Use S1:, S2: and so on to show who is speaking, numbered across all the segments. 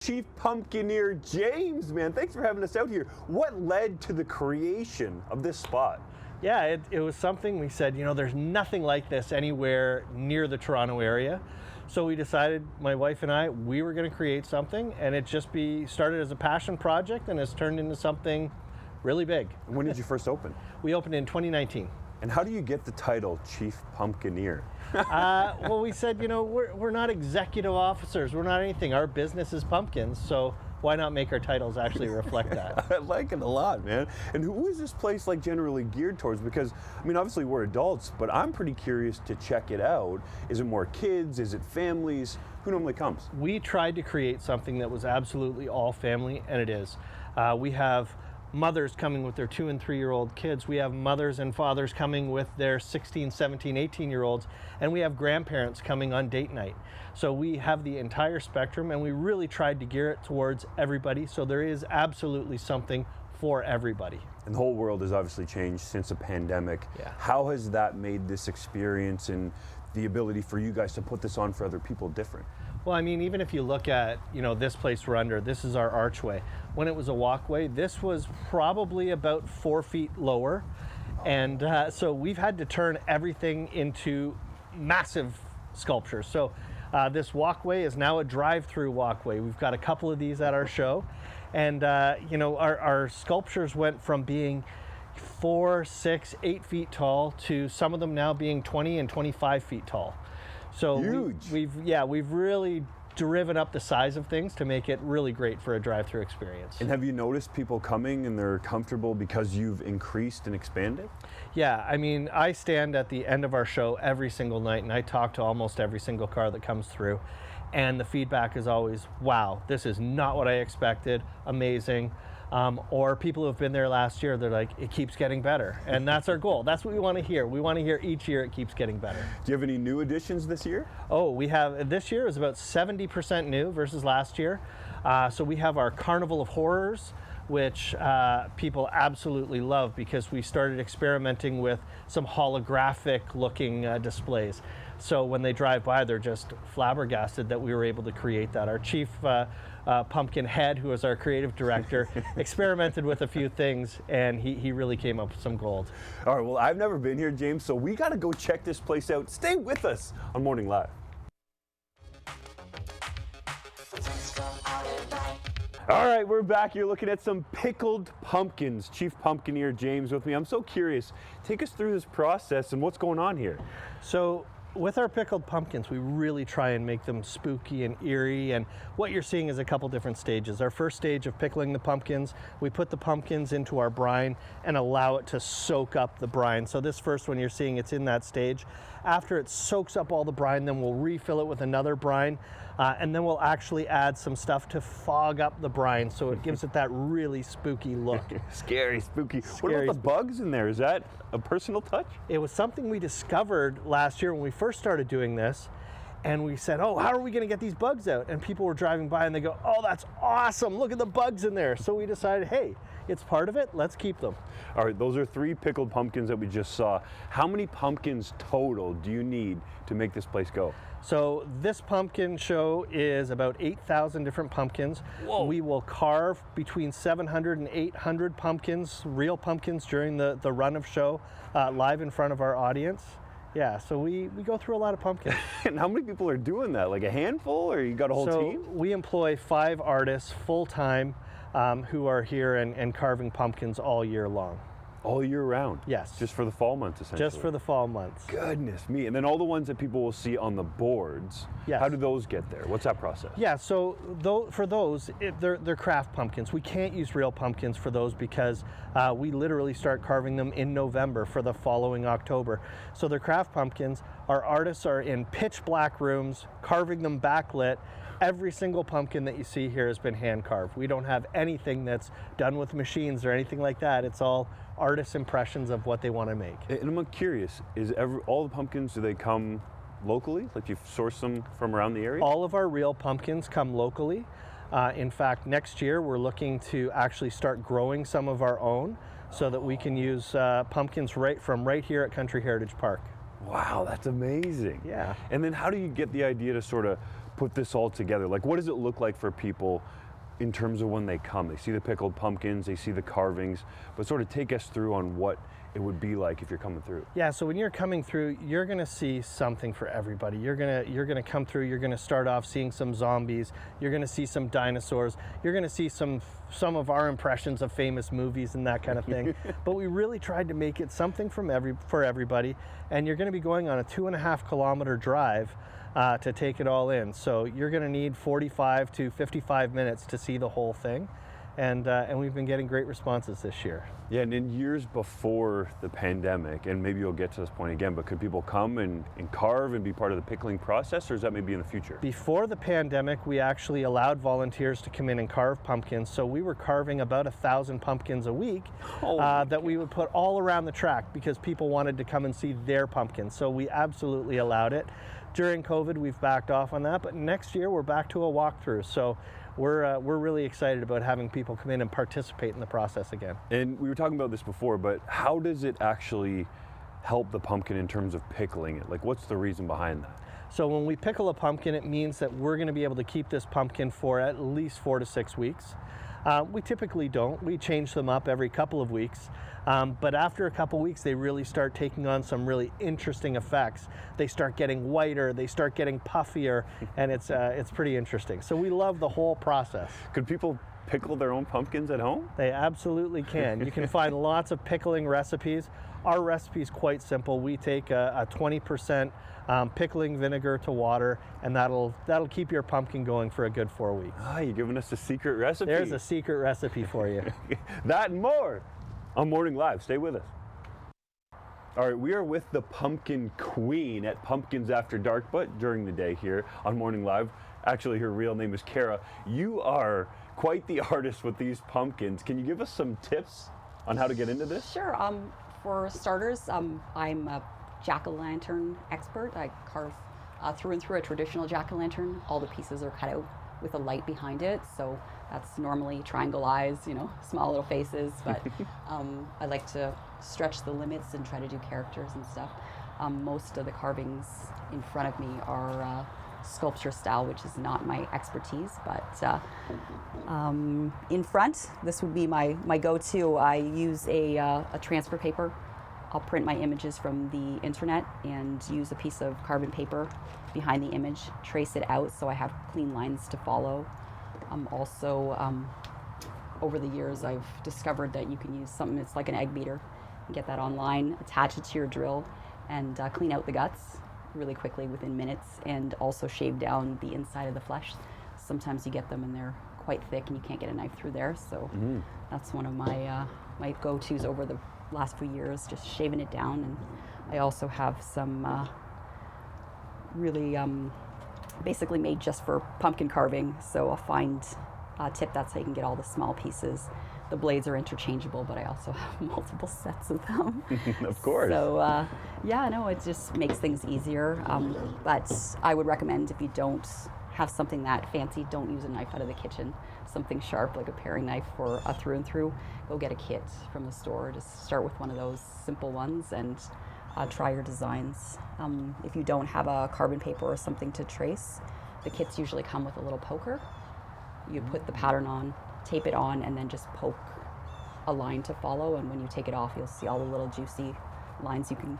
S1: Chief Pumpkineer James, man, thanks for having us out here. What led to the creation of this spot?
S2: Yeah, it was something we said, you know, there's nothing like this anywhere near the Toronto area. So we decided, my wife and I, we were going to create something, and it just started as a passion project and has turned into something really big.
S1: When did you first open?
S2: We opened in 2019.
S1: And how do you get the title Chief Pumpkineer?
S2: Well, we said, you know, we're not executive officers. We're not anything. Our business is pumpkins, so why not make our titles actually reflect that?
S1: I like it a lot, man. And who is this place like generally geared towards? Because, I mean, obviously we're adults, but I'm pretty curious to check it out. Is it more kids? Is it families? Who normally comes?
S2: We tried to create something that was absolutely all family, and it is. We have mothers coming with their 2- and 3-year-old kids. We have mothers and fathers coming with their 16, 17, 18-year-olds, and we have grandparents coming on date night. So we have the entire spectrum, and we really tried to gear it towards everybody, so there is absolutely something for everybody.
S1: And the whole world has obviously changed since the pandemic.
S2: Yeah.
S1: How has that made this experience and the ability for you guys to put this on for other people different?
S2: Well, I mean, even if you look at, you know, this place we're under, this is our archway. When it was a walkway, this was probably about 4 feet lower. And so we've had to turn everything into massive sculptures. So this walkway is now a drive-through walkway. We've got a couple of these at our show. And, you know, our sculptures went from being 4, 6, 8 feet tall to some of them now being 20 and 25 feet tall. So
S1: huge.
S2: We've really driven up the size of things to make it really great for a drive-through experience.
S1: And have you noticed people coming and they're comfortable because you've increased and expanded?
S2: Yeah, I mean, I stand at the end of our show every single night and I talk to almost every single car that comes through. And the feedback is always, wow, this is not what I expected, amazing. Or people who have been there last year, they're like, it keeps getting better. And that's our goal. That's what we want to hear. We want to hear each year it keeps getting better.
S1: Do you have any new additions this year?
S2: Oh, we have, this year is about 70% new versus last year. So we have our Carnival of Horrors, which people absolutely love because we started experimenting with some holographic looking displays. So when they drive by, they're just flabbergasted that we were able to create that. Our chief pumpkin head, who is our creative director, experimented with a few things, and he really came up with some gold.
S1: All right, well, I've never been here, James, so we got to go check this place out. Stay with us on Morning Live. All right, we're back. You're looking at some pickled pumpkins. Chief Pumpkineer James with me. I'm so curious. Take us through this process and what's going on here.
S2: So with our pickled pumpkins, we really try and make them spooky and eerie, and what you're seeing is a couple different stages. Our first stage of pickling the pumpkins, we put the pumpkins into our brine and allow it to soak up the brine. So this first one you're seeing, it's in that stage. After it soaks up all the brine, then we'll refill it with another brine, and then we'll actually add some stuff to fog up the brine so it gives it that really spooky look.
S1: Scary, spooky. What
S2: Scary.
S1: about the bugs in there? Is that a personal touch?
S2: It was something we discovered last year when we first started doing this, and we said, oh, how are we going to get these bugs out? And people were driving by and they go, oh, that's awesome, look at the bugs in there. So we decided, hey, it's part of it, let's keep them.
S1: All right, those are 3 pickled pumpkins that we just saw. How many pumpkins total do you need to make this place go?
S2: So this pumpkin show is about 8,000 different pumpkins.
S1: Whoa.
S2: We will carve between 700 and 800 pumpkins, real pumpkins, during the run of show, live in front of our audience. Yeah, so we go through a lot of pumpkins.
S1: And how many people are doing that? Like a handful, or you got a whole team?
S2: We employ 5 artists full-time who are here and carving pumpkins all year long.
S1: All year round?
S2: Yes.
S1: Just for the fall months, essentially?
S2: Just for the fall months.
S1: Goodness me. And then all the ones that people will see on the boards,
S2: yes.
S1: How do those get there? What's that process?
S2: Yeah, so for those, they're craft pumpkins. We can't use real pumpkins for those because we literally start carving them in November for the following October. So they're craft pumpkins. Our artists are in pitch black rooms, carving them backlit. Every single pumpkin that you see here has been hand carved. We don't have anything that's done with machines or anything like that. It's all artists' impressions of what they want to make.
S1: And I'm curious, all the pumpkins, do they come locally? Like you source them from around the area?
S2: All of our real pumpkins come locally. In fact, next year we're looking to actually start growing some of our own so that we can use pumpkins right here at Country Heritage Park.
S1: Wow, that's amazing.
S2: Yeah.
S1: And then how do you get the idea to sort of put this all together? Like, what does it look like for people in terms of when they come? They see the pickled pumpkins, they see the carvings, but sort of take us through on what it would be like if you're coming through.
S2: Yeah, so when you're coming through, you're gonna see something for everybody. You're gonna come through, you're gonna start off seeing some zombies, you're gonna see some dinosaurs, you're gonna see some of our impressions of famous movies and that kind of thing. But we really tried to make it something for everybody, and you're gonna be going on a 2.5 kilometer drive to take it all in. So you're gonna need 45 to 55 minutes to see the whole thing. And we've been getting great responses this year.
S1: Yeah, and in years before the pandemic, and maybe you'll get to this point again, but could people come and carve and be part of the pickling process, or is that maybe in the future?
S2: Before the pandemic, we actually allowed volunteers to come in and carve pumpkins. So we were carving about 1,000 pumpkins a week that we would put all around the track because people wanted to come and see their pumpkins. So we absolutely allowed it. During COVID, we've backed off on that, but next year we're back to a walkthrough. So we're really excited about having people come in and participate in the process again.
S1: And we were talking about this before, but how does it actually help the pumpkin in terms of pickling it? Like, what's the reason behind that?
S2: So when we pickle a pumpkin, it means that we're going to be able to keep this pumpkin for at least 4 to 6 weeks. We typically don't. We change them up every couple of weeks. But after a couple weeks, they really start taking on some really interesting effects. They start getting whiter, they start getting puffier, and it's pretty interesting. So we love the whole process.
S1: Could people pickle their own pumpkins at home?
S2: They absolutely can. You can find lots of pickling recipes. Our recipe is quite simple. We take a 20% pickling vinegar to water, and that'll keep your pumpkin going for a good 4 weeks.
S1: Ah, you're giving us a secret recipe.
S2: There's a secret recipe for you.
S1: That and more on Morning Live. Stay with us. All right, we are with the Pumpkin Queen at Pumpkins After Dark, but during the day here on Morning Live. Actually, her real name is Kara. You are quite the artist with these pumpkins. Can you give us some tips on how to get into this?
S3: Sure. For starters, I'm a jack-o'-lantern expert. I carve through and through a traditional jack-o'-lantern. All the pieces are cut out with a light behind it, so that's normally triangle eyes, small little faces, but I like to stretch the limits and try to do characters and stuff. Most of the carvings in front of me are sculpture style, which is not my expertise, but in front, this would be my go-to. I use a transfer paper. I'll print my images from the internet and use a piece of carbon paper behind the image, trace it out so I have clean lines to follow. Also, over the years, I've discovered that you can use something that's like an egg beater and get that online, attach it to your drill, and clean out the guts really quickly within minutes, and also shave down the inside of the flesh. Sometimes you get them and they're quite thick and you can't get a knife through there, so that's one of my my go-tos over the last few years, just shaving it down. And I also have some really basically made just for pumpkin carving, so I'll find a tip. That's how you can get all the small pieces. The blades are interchangeable, but I also have multiple sets of them.
S1: Of course.
S3: So it just makes things easier. But I would recommend, if you don't have something that fancy, don't use a knife out of the kitchen. Something sharp like a paring knife or a through and through. Go get a kit from the store. Just start with one of those simple ones and try your designs. If you don't have a carbon paper or something to trace, the kits usually come with a little poker. You put the pattern on, tape it on, and then just poke a line to follow, and when you take it off, you'll see all the little juicy lines you can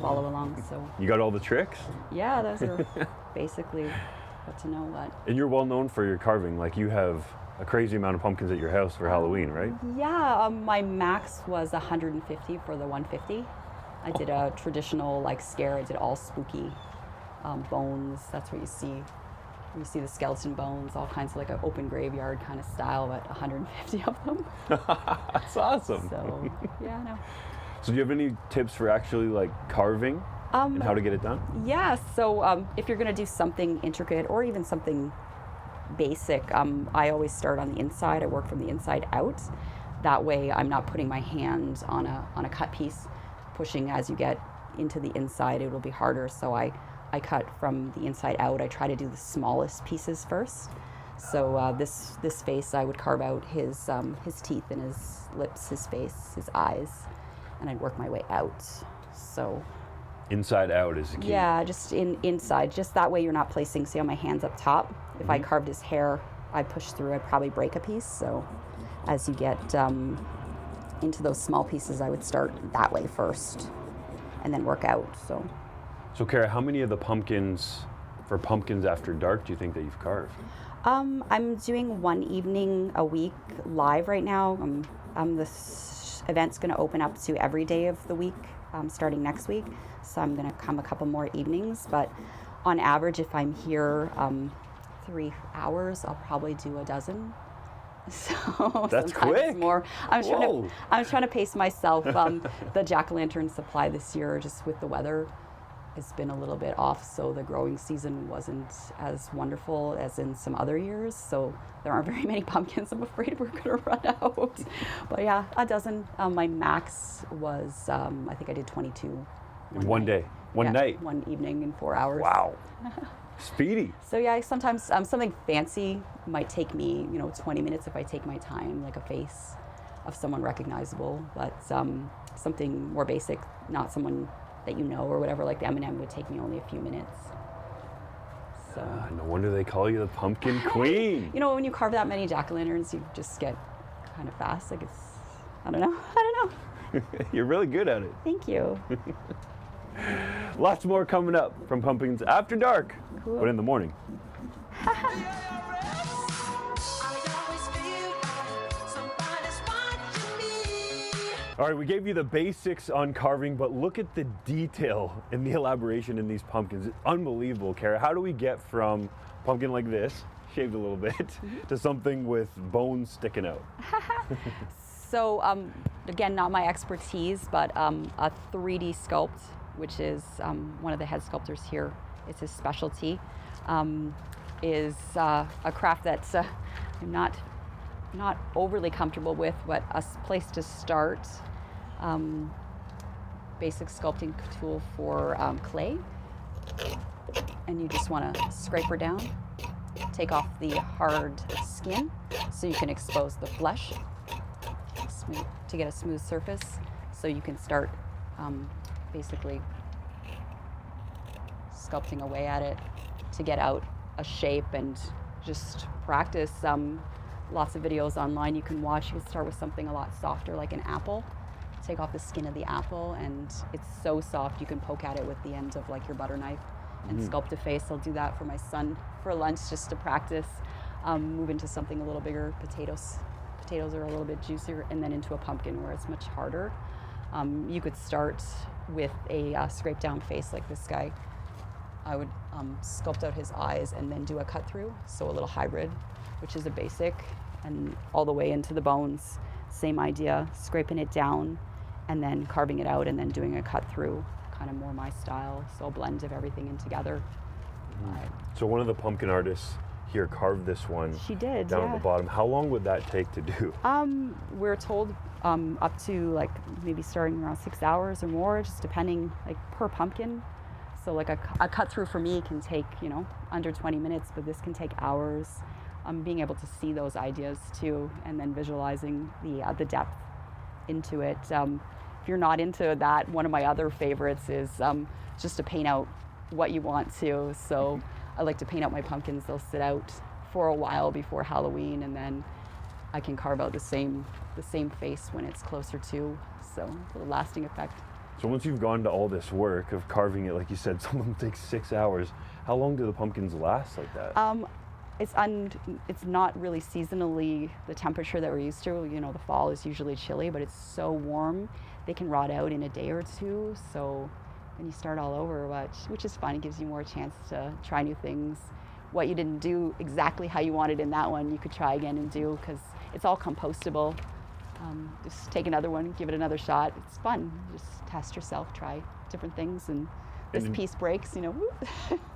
S3: follow along. So
S1: you got all the tricks?
S3: Yeah, those are basically what to know what.
S1: And you're well known for your carving. Like, you have a crazy amount of pumpkins at your house for Halloween, right?
S3: Yeah, my max was 150 for the 150. I did a traditional scare. I did all spooky bones. That's what you see. You see the skeleton bones, all kinds of an open graveyard kind of style, but 150 of them.
S1: That's awesome.
S3: So, yeah, no.
S1: So do you have any tips for actually carving and how to get it done?
S3: Yeah, so if you're going to do something intricate or even something basic, I always start on the inside. I work from the inside out. That way I'm not putting my hand on a cut piece. Pushing as you get into the inside, it will be harder. So I cut from the inside out. I try to do the smallest pieces first. So this face, I would carve out his teeth and his lips, his face, his eyes, and I'd work my way out. So
S1: Inside out is the key.
S3: Yeah, just inside. Just that way you're not placing, see how my hand's up top? If I carved his hair, I push through, I'd probably break a piece. So as you get into those small pieces, I would start that way first and then work out.
S1: So Kara, how many of the pumpkins for Pumpkins After Dark do you think that you've carved?
S3: I'm doing one evening a week live right now. This event's going to open up to every day of the week starting next week. So I'm going to come a couple more evenings. But on average, if I'm here 3 hours, I'll probably do a dozen. So
S1: that's
S3: sometimes
S1: quick.
S3: More. I'm trying to pace myself. The jack-o'-lantern supply this year, just with the weather, has been a little bit off. So the growing season wasn't as wonderful as in some other years. So there aren't very many pumpkins. I'm afraid we're going to run out. But yeah, a dozen. My max was I think I did 22.
S1: In one day, one night,
S3: one evening in 4 hours.
S1: Wow. Speedy.
S3: So yeah, sometimes something fancy might take me, 20 minutes if I take my time, like a face of someone recognizable. But something more basic, not someone that you know or whatever, like the M&M would take me only a few minutes. So
S1: No wonder they call you the Pumpkin Queen.
S3: when you carve that many jack-o'-lanterns, you just get kind of fast. Like I don't know.
S1: You're really good at it.
S3: Thank you.
S1: Lots more coming up from Pumpkins After Dark,
S3: Cool.
S1: but in the morning. All right, we gave you the basics on carving, but look at the detail and the elaboration in these pumpkins. It's unbelievable, Kara. How do we get from a pumpkin like this, shaved a little bit, to something with bones sticking out?
S3: So again, not my expertise, but a 3D sculpt, which is one of the head sculptors here, it's his specialty, is a craft that I'm not overly comfortable with, but a place to start. Basic sculpting tool for clay, and you just want to scrape her down, take off the hard skin so you can expose the flesh to get a smooth surface, so you can start basically sculpting away at it to get out a shape and just practice. Lots of videos online you can watch. You can start with something a lot softer, like an apple. Take off the skin of the apple, and it's so soft you can poke at it with the end of like your butter knife and sculpt a face. I'll do that for my son for lunch just to practice. Move into something a little bigger. Potatoes are a little bit juicier, and then into a pumpkin where it's much harder. You could start with a scrape down face like this guy. I would sculpt out his eyes and then do a cut through, so a little hybrid, which is a basic, and all the way into the bones. Same idea, scraping it down and then carving it out and then doing a cut through, kind of more my style, so a blend of everything in together.
S1: So one of the pumpkin artists here carved this one.
S3: She did,
S1: down
S3: yeah.
S1: at the bottom. How long would that take to do?
S3: We're told up to like maybe starting around 6 hours or more, just depending like per pumpkin. So like a cut through for me can take, under 20 minutes, but this can take hours. Being able to see those ideas too, and then visualizing the depth into it. If you're not into that, one of my other favorites is just to paint out what you want to. So I like to paint out my pumpkins. They'll sit out for a while before Halloween, and then I can carve out the same face when it's closer to. So a little lasting effect.
S1: So once you've gone to all this work of carving it, like you said, some of them take 6 hours. How long do the pumpkins last like that?
S3: It's not really seasonally the temperature that we're used to. The fall is usually chilly, but it's so warm they can rot out in a day or two. So then you start all over, which is fun. It gives you more chance to try new things. What you didn't do exactly how you wanted in that one, you could try again and do, because it's all compostable. Just take another one, give it another shot. It's fun. Just test yourself, try different things, and this piece breaks, whoop.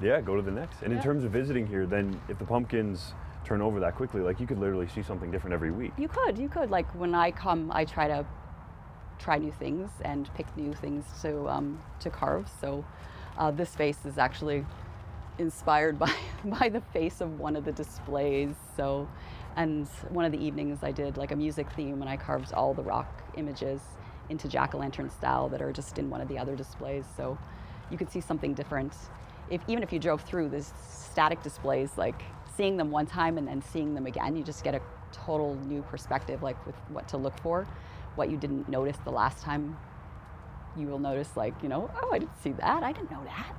S1: Yeah, go to the next. And in terms of visiting here, then if the pumpkins turn over that quickly, like you could literally see something different every week.
S3: You could. Like when I come, I try to try new things and pick new things to carve. So this face is actually inspired by the face of one of the displays. So, and one of the evenings I did like a music theme, and I carved all the rock images into jack-o'-lantern style that are just in one of the other displays. So you could see something different. Even if you drove through these static displays, like seeing them one time and then seeing them again, you just get a total new perspective, like with what to look for, what you didn't notice the last time. You will notice, like, you know, oh, I didn't see that. I didn't know that.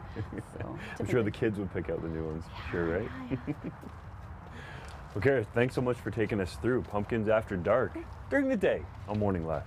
S3: So,
S1: I'm sure the kids would pick out the new ones, sure, right? Okay, thanks so much for taking us through Pumpkins After Dark during the day on Morning Live.